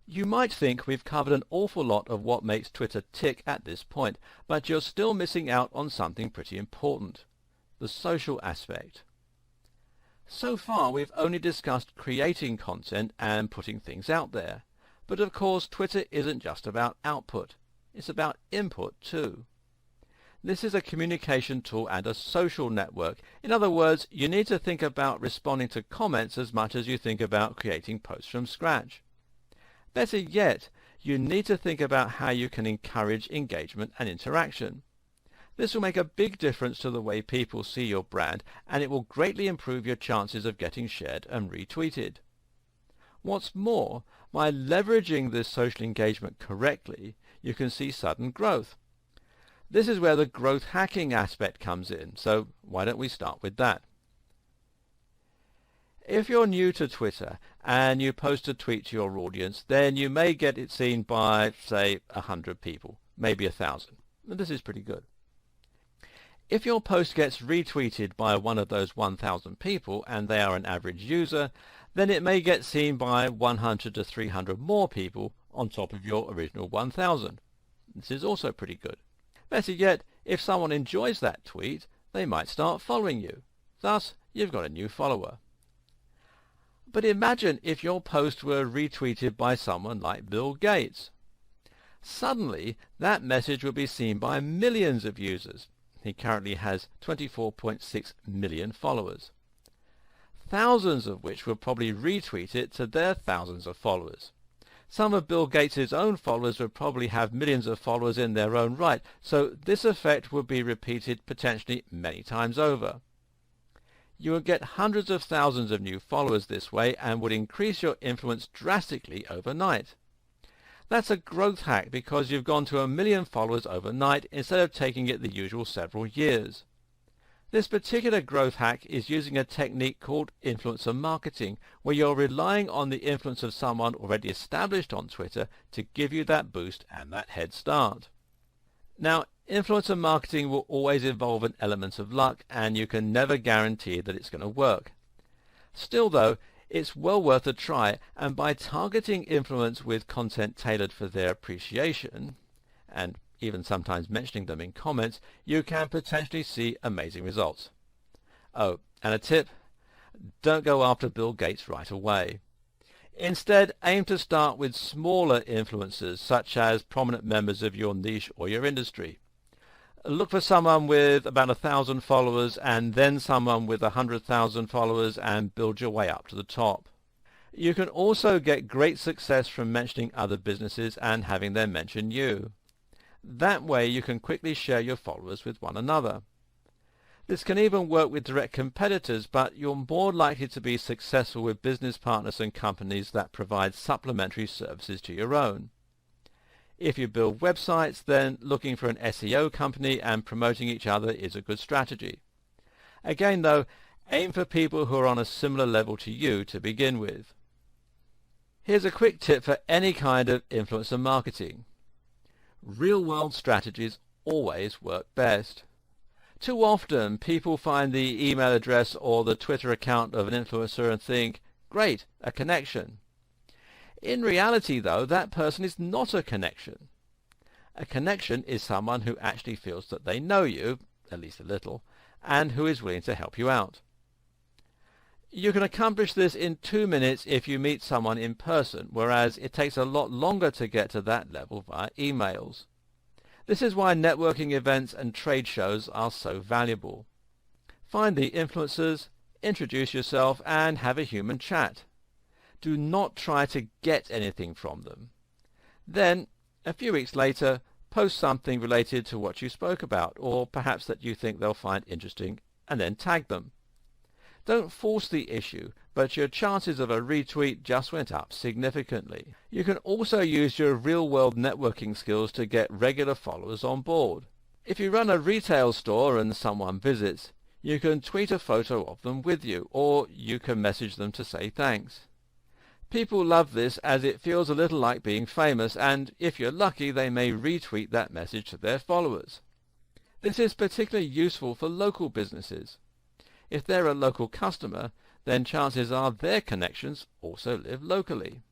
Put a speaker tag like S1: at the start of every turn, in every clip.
S1: You might think we've covered an awful lot of what makes Twitter tick at this point, but you're still missing out on something pretty important: the social aspect. So far we've only discussed creating content and putting things out there. But of course Twitter isn't just about output, it's about input too. This is a communication tool and a social network. In other words, you need to think about responding to comments as much as you think about creating posts from scratch. Better yet, you need to think about how you can encourage engagement and interaction. This will make a big difference to the way people see your brand, and it will greatly improve your chances of getting shared and retweeted. What's more, by leveraging this social engagement correctly, you can see sudden growth. This is where the growth hacking aspect comes in, so why don't we start with that? If you're new to Twitter and you post a tweet to your audience, then you may get it seen by, say, 100 people, maybe 1,000. And this is pretty good. If your post gets retweeted by one of those 1,000 people and they are an average user, then it may get seen by 100 to 300 more people on top of your original 1,000. This is also pretty good. Better yet, if someone enjoys that tweet, they might start following you. Thus, you've got a new follower. But imagine if your post were retweeted by someone like Bill Gates. Suddenly, that message would be seen by millions of users. He currently has 24.6 million followers, thousands of which would probably retweet it to their thousands of followers. Some of Bill Gates' own followers would probably have millions of followers in their own right, so this effect would be repeated potentially many times over. You would get hundreds of thousands of new followers this way and would increase your influence drastically overnight. That's a growth hack because you've gone to 1 million followers overnight instead of taking it the usual several years. This particular growth hack is using a technique called influencer marketing, where you're relying on the influence of someone already established on Twitter to give you that boost and that head start. Now, influencer marketing will always involve an element of luck, and you can never guarantee that it's going to work. Still though, it's well worth a try, and by targeting influence with content tailored for their appreciation, and even sometimes mentioning them in comments, you can potentially see amazing results. Oh, and a tip: don't go after Bill Gates right away. Instead, aim to start with smaller influencers, such as prominent members of your niche or your industry. Look for someone with about 1,000 followers and then someone with 100,000 followers and build your way up to the top. You can also get great success from mentioning other businesses and having them mention you. That way you can quickly share your followers with one another. This can even work with direct competitors, but you're more likely to be successful with business partners and companies that provide supplementary services to your own. If you build websites, then looking for an SEO company and promoting each other is a good strategy. Again though, aim for people who are on a similar level to you to begin with. Here's a quick tip for any kind of influencer marketing. Real-world strategies always work best. Too often people find the email address or the Twitter account of an influencer and think, great, a connection. In reality though, that person is not a connection. A connection is someone who actually feels that they know you, at least a little, and who is willing to help you out. You can accomplish this in 2 minutes if you meet someone in person, whereas it takes a lot longer to get to that level via emails. This is why networking events and trade shows are so valuable. Find the influencers, introduce yourself, and have a human chat. Do not try to get anything from them. Then, a few weeks later, post something related to what you spoke about, or perhaps that you think they'll find interesting, and then tag them. Don't force the issue, but your chances of a retweet just went up significantly. You can also use your real-world networking skills to get regular followers on board. If you run a retail store and someone visits, you can tweet a photo of them with you, or you can message them to say thanks. People love this as it feels a little like being famous, and if you're lucky they may retweet that message to their followers. This is particularly useful for local businesses. If they're a local customer, then chances are their connections also live locally.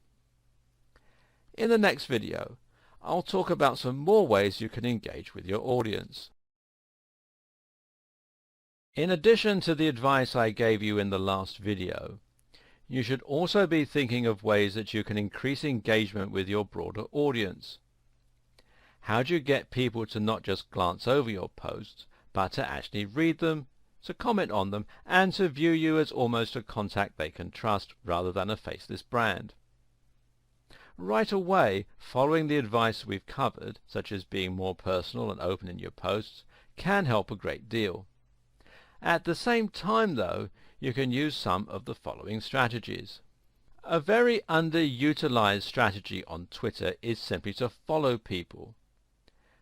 S1: In the next video, I'll talk about some more ways you can engage with your audience. In addition to the advice I gave you in the last video, you should also be thinking of ways that you can increase engagement with your broader audience. How do you get people to not just glance over your posts, but to actually read them, to comment on them, and to view you as almost a contact they can trust rather than a faceless brand? Right away, following the advice we've covered, such as being more personal and open in your posts, can help a great deal. At the same time, though, you can use some of the following strategies. A very underutilized strategy on Twitter is simply to follow people.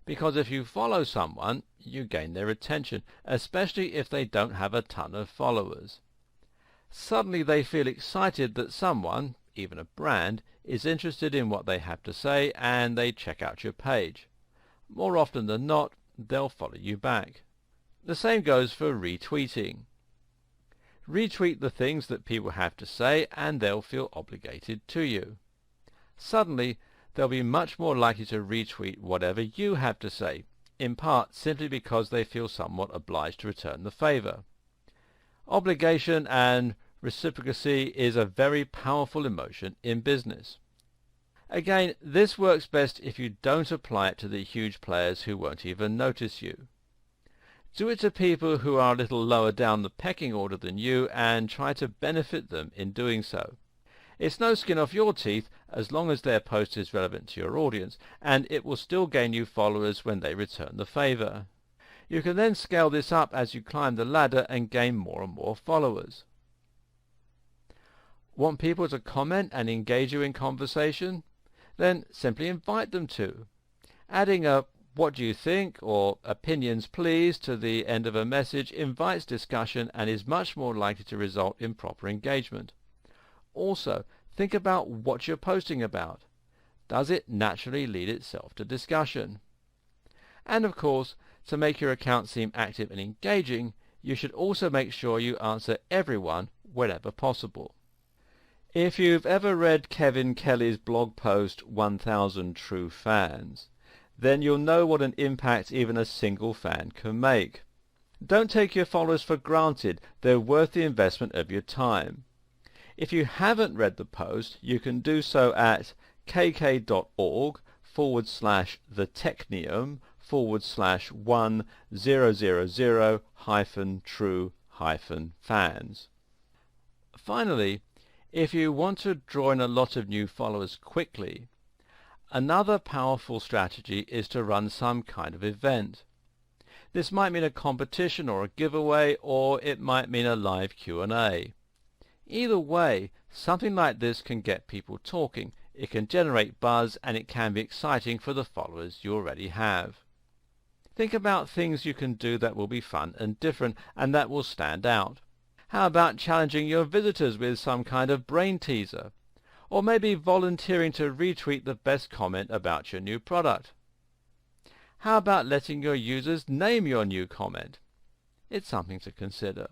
S1: Because if you follow someone, you gain their attention, especially if they don't have a ton of followers. Suddenly they feel excited that someone, even a brand, is interested in what they have to say, and they check out your page. More often than not, they'll follow you back. The same goes for retweeting. Retweet the things that people have to say, and they'll feel obligated to you. Suddenly, they'll be much more likely to retweet whatever you have to say, in part simply because they feel somewhat obliged to return the favor. Obligation and reciprocity is a very powerful emotion in business. Again, this works best if you don't apply it to the huge players who won't even notice you. Do it to people who are a little lower down the pecking order than you, and try to benefit them in doing so. It's no skin off your teeth as long as their post is relevant to your audience, and it will still gain you followers when they return the favor. You can then scale this up as you climb the ladder and gain more and more followers. Want people to comment and engage you in conversation? Then simply invite them to. Adding a "what do you think" or "opinions please" to the end of a message invites discussion and is much more likely to result in proper engagement. Also, think about what you're posting about. Does it naturally lead itself to discussion? And of course, to make your account seem active and engaging, you should also make sure you answer everyone wherever possible. If you've ever read Kevin Kelly's blog post 1000 True Fans, then you'll know what an impact even a single fan can make. Don't take your followers for granted. They're worth the investment of your time. If you haven't read the post, you can do so at kk.org/thetechnium/1000-true-fans. Finally, if you want to draw in a lot of new followers quickly, another powerful strategy is to run some kind of event. This might mean a competition or a giveaway, or it might mean a live Q&A. Either way, something like this can get people talking, it can generate buzz, and it can be exciting for the followers you already have. Think about things you can do that will be fun and different, and that will stand out. How about challenging your visitors with some kind of brain teaser? Or maybe volunteering to retweet the best comment about your new product? How about letting your users name your new comment? It's something to consider.